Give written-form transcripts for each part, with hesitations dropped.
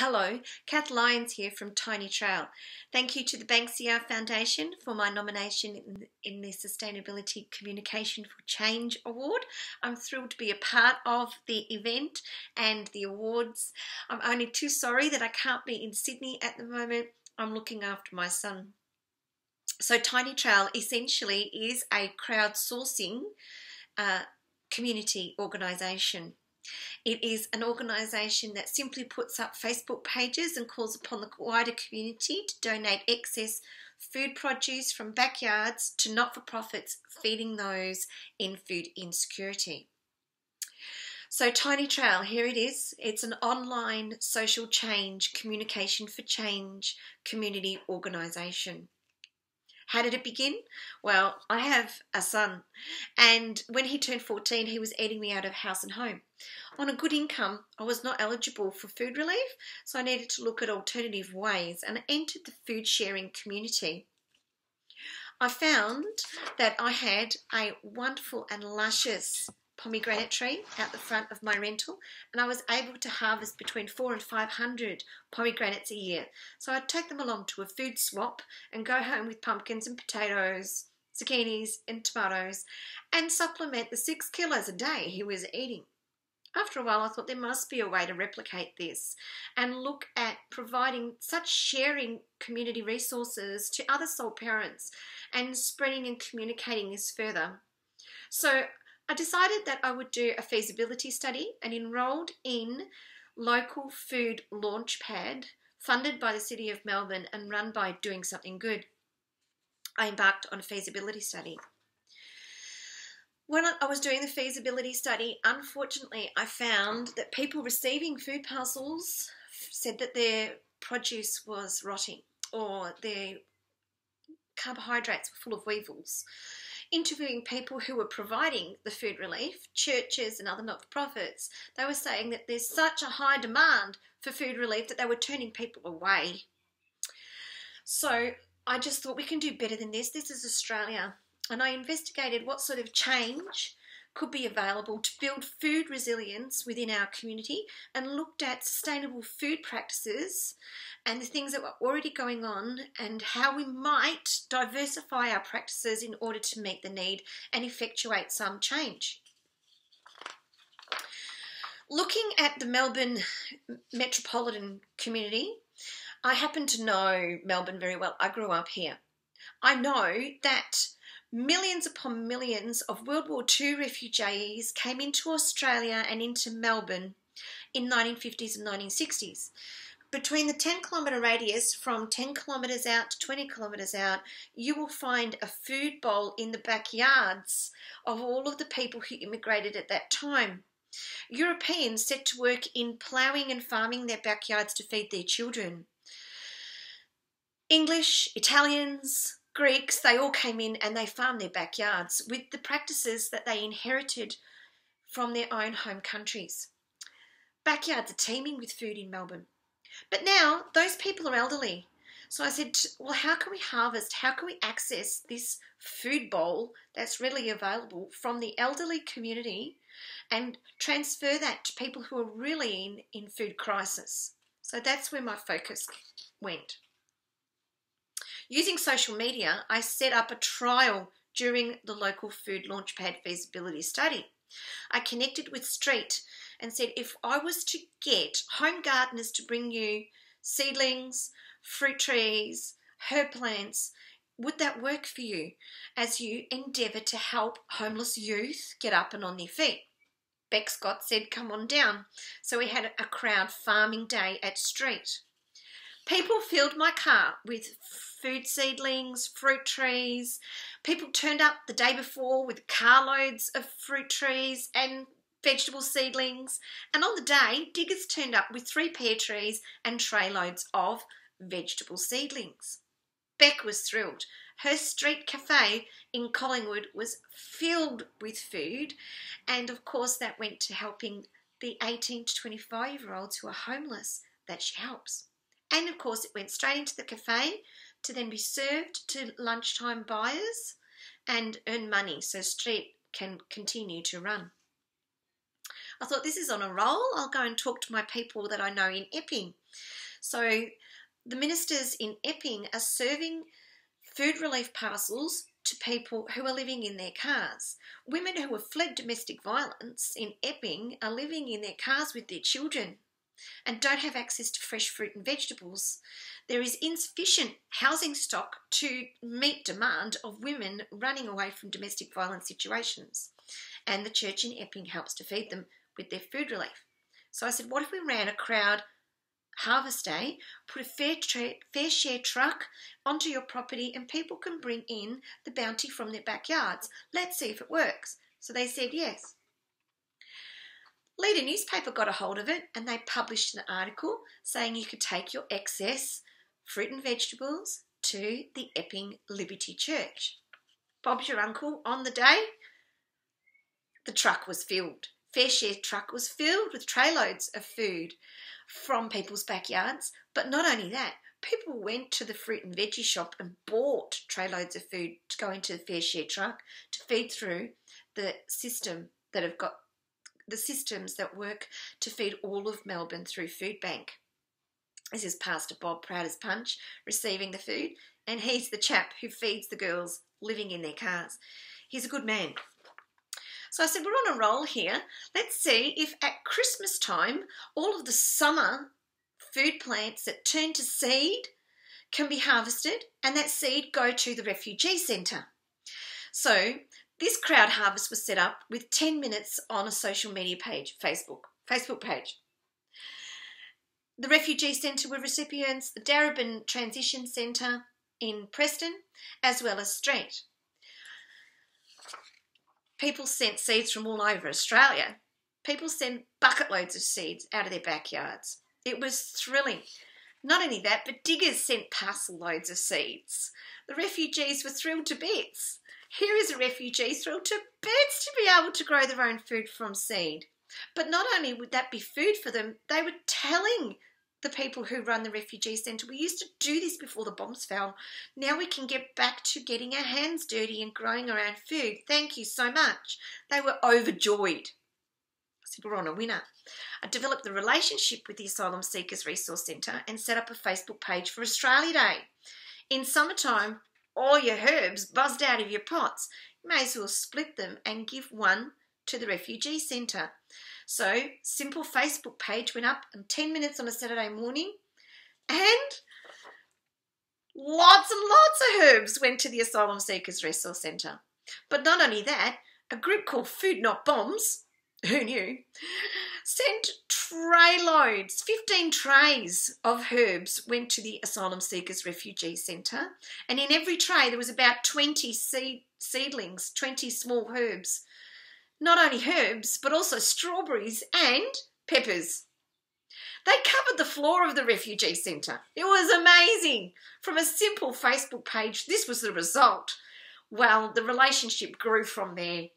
Hello, Kath Lyons here from Tiny Trowel. Thank you to the Banksia Foundation for my nomination in the Sustainability Communication for Change Award. I'm thrilled to be a part of the event and the awards. I'm only too sorry that I can't be in Sydney at the moment. I'm looking after my son. So Tiny Trowel essentially is a crowdsourcing community organisation. It is an organisation that simply puts up Facebook pages and calls upon the wider community to donate excess food produce from backyards to not-for-profits feeding those in food insecurity. So Tiny Trowel, here it is. It's an online social change, communication for change community organisation. How did it begin? Well, I have a son, and when he turned 14, he was eating me out of house and home. On a good income, I was not eligible for food relief, so I needed to look at alternative ways and I entered the food sharing community. I found that I had a wonderful and luscious pomegranate tree out the front of my rental, and I was able to harvest between 400 and 500 pomegranates a year. So I'd take them along to a food swap and go home with pumpkins and potatoes, zucchinis and tomatoes, and supplement the 6 kilos a day he was eating. After a while, I thought there must be a way to replicate this and look at providing such sharing community resources to other sole parents and spreading and communicating this further. So I decided that I would do a feasibility study and enrolled in local food launchpad funded by the City of Melbourne and run by Doing Something Good. I embarked on a feasibility study. When I was doing the feasibility study, unfortunately, I found that people receiving food parcels said that their produce was rotting or their carbohydrates were full of weevils. Interviewing people who were providing the food relief, churches and other not-for-profits, they were saying that there's such a high demand for food relief that they were turning people away. So I just thought we can do better than this. This is Australia. And I investigated what sort of change could be available to build food resilience within our community and looked at sustainable food practices and the things that were already going on and how we might diversify our practices in order to meet the need and effectuate some change. Looking at the Melbourne metropolitan community, I happen to know Melbourne very well. I grew up here. I know that millions upon millions of World War II refugees came into Australia and into Melbourne in 1950s and 1960s. Between the 10-kilometre radius from 10 kilometres out to 20 kilometres out, you will find a food bowl in the backyards of all of the people who immigrated at that time. Europeans set to work in ploughing and farming their backyards to feed their children. English, Italians, Greeks, they all came in and they farmed their backyards with the practices that they inherited from their own home countries. Backyards are teeming with food in Melbourne. But now those people are elderly. So I said, well, how can we harvest, how can we access this food bowl that's readily available from the elderly community and transfer that to people who are really in food crisis? So that's where my focus went. Using social media, I set up a trial during the local food launchpad feasibility study. I connected with Street and said, if I was to get home gardeners to bring you seedlings, fruit trees, herb plants, would that work for you as you endeavour to help homeless youth get up and on their feet? Beck Scott said, come on down. So we had a crowd farming day at Street. People filled my car with food seedlings, fruit trees. People turned up the day before with carloads of fruit trees and vegetable seedlings. And on the day, diggers turned up with 3 pear trees and tray loads of vegetable seedlings. Beck was thrilled. Her street cafe in Collingwood was filled with food. And of course, that went to helping the 18 to 25-year-olds who are homeless that she helps. And of course, it went straight into the cafe to then be served to lunchtime buyers and earn money so Street can continue to run. I thought, this is on a roll. I'll go and talk to my people that I know in Epping. So the ministers in Epping are serving food relief parcels to people who are living in their cars. Women who have fled domestic violence in Epping are living in their cars with their children and don't have access to fresh fruit and vegetables. There is insufficient housing stock to meet demand of women running away from domestic violence situations. And the church in Epping helps to feed them with their food relief. So I said, what if we ran a crowd harvest day, put a fair share truck onto your property and people can bring in the bounty from their backyards. Let's see if it works. So they said yes. Leader newspaper got a hold of it and they published an article saying you could take your excess fruit and vegetables to the Epping Liberty Church. Bob's your uncle. On the day, the truck was filled. Fair share truck was filled with trayloads of food from people's backyards. But not only that, people went to the fruit and veggie shop and bought trayloads of food to go into the fair share truck to feed through the system that have got the systems that work to feed all of Melbourne through Food Bank. This is Pastor Bob, proud as punch, receiving the food, and he's the chap who feeds the girls living in their cars. He's a good man. So I said, we're on a roll here. Let's see if at Christmas time, all of the summer food plants that turn to seed can be harvested and that seed go to the refugee centre. So this crowd harvest was set up with 10 minutes on a social media page, Facebook page. The refugee centre were recipients, the Darebin Transition Centre in Preston, as well as Street. People sent seeds from all over Australia. People sent bucket loads of seeds out of their backyards. It was thrilling. Not only that, but diggers sent parcel loads of seeds. The refugees were thrilled to bits. Here is a refugee thrilled to bits to be able to grow their own food from seed. But not only would that be food for them, they were telling the people who run the refugee centre, we used to do this before the bombs fell. Now we can get back to getting our hands dirty and growing our own food. Thank you so much. They were overjoyed. I said, we're on a winner. I developed the relationship with the Asylum Seekers Resource Centre and set up a Facebook page for Australia Day. In summertime, all your herbs buzzed out of your pots. You may as well split them and give one to the refugee centre. So, simple Facebook page went up in 10 minutes on a Saturday morning and lots of herbs went to the Asylum Seekers Resource Centre. But not only that, a group called Food Not Bombs, who knew, sent tray loads, 15 trays of herbs went to the Asylum Seekers Refugee Centre, and in every tray there was about 20 seedlings, 20 small herbs. Not only herbs, but also strawberries and peppers. They covered the floor of the refugee centre. It was amazing. From a simple Facebook page, this was the result. Well, the relationship grew from there.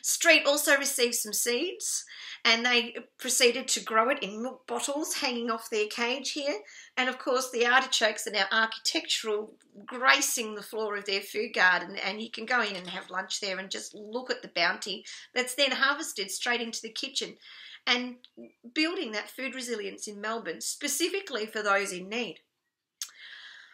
Street also received some seeds and they proceeded to grow it in milk bottles hanging off their cage here. And of course the artichokes are now architectural, gracing the floor of their food garden, and you can go in and have lunch there and just look at the bounty that's then harvested straight into the kitchen and building that food resilience in Melbourne, specifically for those in need.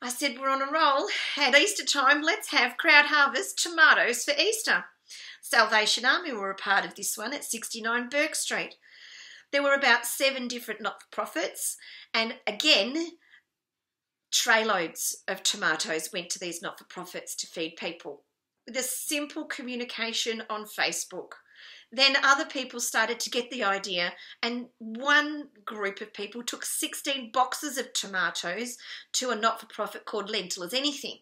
I said, we're on a roll. At Easter time, let's have crowd harvest tomatoes for Easter. Salvation Army were a part of this one at 69 Burke Street. There were about 7 different not-for-profits, and again, tray loads of tomatoes went to these not-for-profits to feed people. With a simple communication on Facebook. Then other people started to get the idea, and one group of people took 16 boxes of tomatoes to a not-for-profit called Lentil as Anything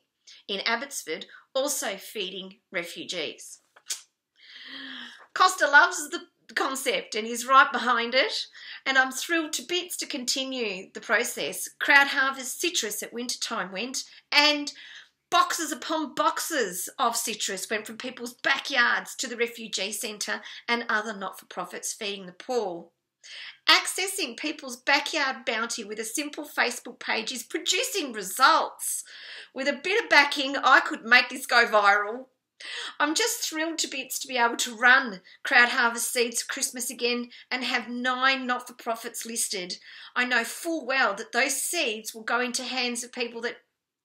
in Abbotsford, also feeding refugees. Costa loves the concept and is right behind it, and I'm thrilled to bits to continue the process. Crowd harvest citrus at winter time went, and boxes upon boxes of citrus went from people's backyards to the refugee centre and other not-for-profits feeding the poor. Accessing people's backyard bounty with a simple Facebook page is producing results. With a bit of backing, I could make this go viral. I'm just thrilled to bits to be able to run Crowd Harvest Seeds for Christmas again and have 9 not-for-profits listed. I know full well that those seeds will go into hands of people that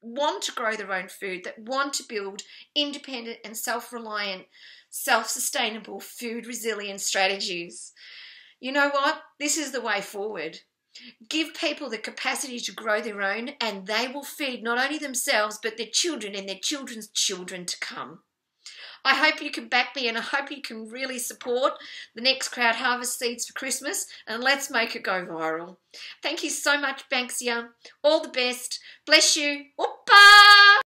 want to grow their own food, that want to build independent and self-reliant, self-sustainable food resilience strategies. You know what? This is the way forward. Give people the capacity to grow their own, and they will feed not only themselves but their children and their children's children to come. I hope you can back me, and I hope you can really support the next Crowd Harvest Seeds for Christmas, and let's make it go viral. Thank you so much, Banksia. All the best. Bless you. Whoopah!